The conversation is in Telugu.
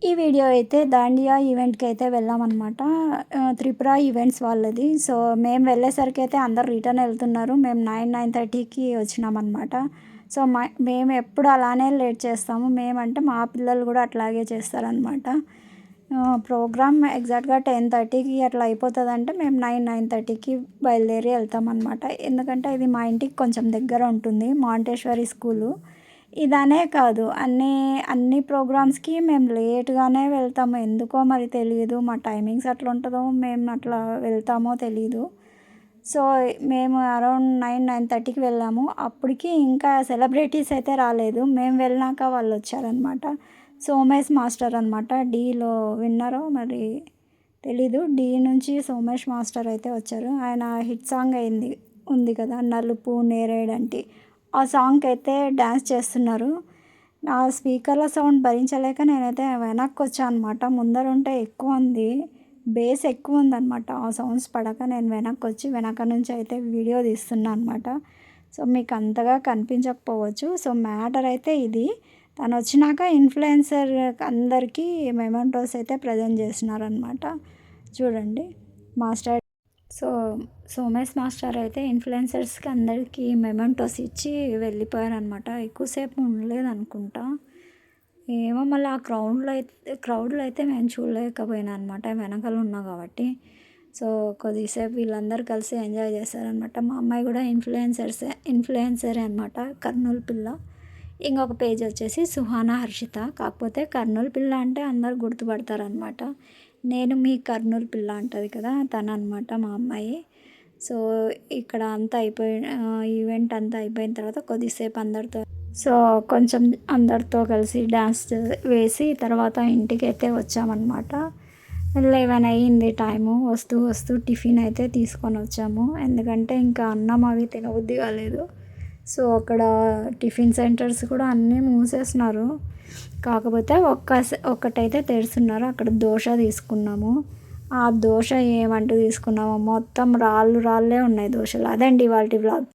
ఈ వీడియో అయితే దాండియా ఈవెంట్‌కి అయితే వెళ్ళామన్నమాట. త్రిపుర ఈవెంట్స్ వాళ్ళది. సో, మేము వెళ్ళేసరికి అయితే అందరూ రిటర్న్ వెళ్తున్నారు. మేము 9:30కి వచ్చినామన్నమాట. సో, మేము ఎప్పుడు అలానే లేట్ చేస్తాము. మేమంటే మా పిల్లలు కూడా అట్లాగే చేస్తారనమాట. ప్రోగ్రామ్ ఎగ్జాక్ట్‌గా 10:30కి అట్లా అయిపోతదంటే మేము 9:30కి బయలుదేరి వెళ్తామన్నమాట. ఎందుకంటే ఇది మా ఇంటికి కొంచెం దగ్గర ఉంటుంది. Montessori school. ఇదనే కాదు అన్ని ప్రోగ్రామ్స్‌కి మేము లేట్‌గానే వెళ్తాము. ఎందుకో మరి తెలీదు. మా టైమింగ్స్ అట్లుంటదో, మేము అట్లా వెళ్తామో తెలీదు. సో, మేము అరౌండ్ 9:30కి వెళ్ళాము. అప్పటికి ఇంకా సెలబ్రిటీస్ అయితే రాలేదు. మేము వెళ్ళినాక వాళ్ళొచ్చారనమాట. సోమేష్ మాస్టర్ అనమాట. డీలో విన్నరో మరి తెలీదు. డీ నుంచి సోమేష్ మాస్టర్ అయితే వచ్చారు. ఆయన హిట్ సాంగ్ ఉంది కదా! 'నలుపు నేరేడంటి' ఆ సాంగ్‌కైతే డాన్స్ చేస్తున్నారు. నా స్పీకర్‌లో సౌండ్ భరించలేక నేనైతే వెనక్కొచ్చా అనమాట. ముందరుంటే ఎక్కువుంది. బేస్ ఎక్కువుందనమాట. ఆ సౌండ్స్ పడక నేను వెనక్కొచ్చి వెనక నుంచి అయితే వీడియో తీస్తున్నా అనమాట. సో, మీకు అంతగా కనిపించకపోవచ్చు. సో, మ్యాటర్ అయితే ఇది. తనొచ్చినాక ఇన్‌ఫ్లుయెన్సర్ అందరికీ మెమెంటోస్ అయితే ప్రెజెంట్ చేసినారనమాట. చూడండి. మాస్టర్ సో, సోమేష్ మాస్టర్ అయితే ఇన్‌ఫ్లుయెన్సర్స్‌కి అందరికీ మెమెంటోస్ ఇచ్చి వెళ్ళిపోయారనమాట. ఎక్కువసేపు ఉండలేదనుకుంటా. ఏమో మళ్ళీ ఆ క్రౌడ్‌లో అయితే మేము చూడలేకపోయినా అనమాట. వెనకాల ఉన్నా కాబట్టి. సో, కొద్దిసేపు వీళ్ళందరూ కలిసి ఎంజాయ్ చేశారనమాట. మా అమ్మాయి కూడా ఇన్‌ఫ్లుయెన్సరే అనమాట. కర్నూలు పిల్ల. ఇంకొక పేజ్ వచ్చేసి సుహానా హర్షిత. కాకపోతే కర్నూలు పిల్ల అంటే అందరూ గుర్తుపడతారనమాట. నేను మీ కర్నూలు పిల్ల అంటది కదా! తననమాట మా అమ్మాయి. సో, ఇక్కడ అంతా ఈవెంట్ అంతా అయిపోయిన తర్వాత కొద్దిసేపు సో, కొంచెం అందరితో కలిసి డాన్స్ వేసి తర్వాత ఇంటికైతే వచ్చామన్నమాట. 11 అయ్యింది టైము. వస్తూ టిఫిన్ అయితే తీసుకొని వచ్చాము. ఎందుకంటే ఇంకా అన్నం అవి తినబుద్ధి కాలేదు. సో, అక్కడ టిఫిన్ సెంటర్స్ కూడా అన్నీ మూసేసినారు. కాకపోతే ఒక్కటైతే తెరిచున్నారు. అక్కడ దోశ తీసుకున్నాము. ఆ దోశ ఏమంటూ తీసుకున్నామో మొత్తం రాళ్ళే ఉన్నాయి దోశలు. అదండి ఇవాల్టి వ్లాగ్.